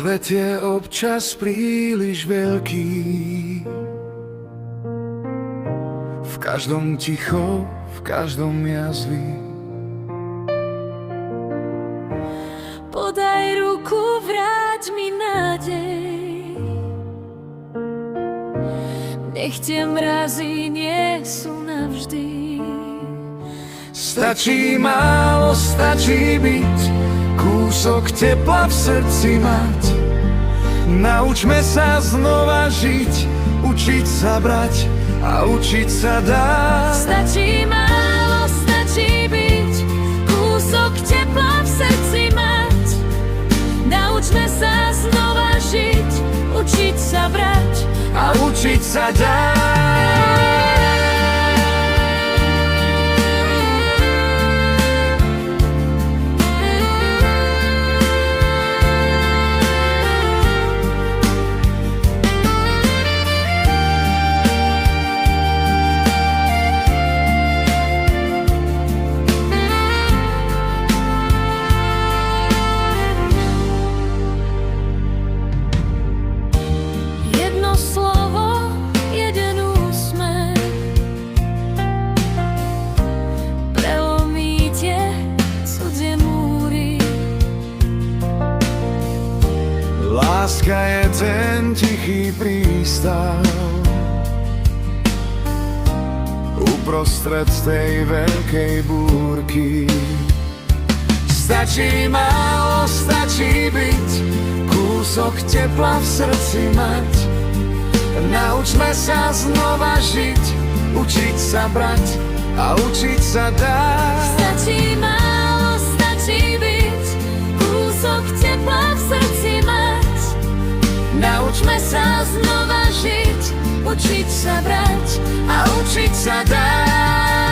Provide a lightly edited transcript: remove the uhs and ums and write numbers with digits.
Svet je občas príliš veľký, v každom ticho, v každom jazví. Podaj ruku, vráť mi nádej. Nech tie mrazy nie sú navždy. Stačí málo, stačí byť, kúsok tepla v srdci mať. Naučme sa znova žiť, učiť sa brať a učiť sa dať. Stačí málo, stačí byť, kúsok tepla v srdci mať. Naučme sa znova žiť, učiť sa brať a učiť sa dať. Láska je ten tichý prístav uprostred tej veľkej búrky. Stačí málo, stačí byť, kúsok tepla v srdci mať. Naučme sa znova žiť, učiť sa brať a učiť sa dať. Stačí málo, stačí byť, kúsok tepla v srdci mať. Naučme sa znova žiť, učiť sa brať a učiť sa dať.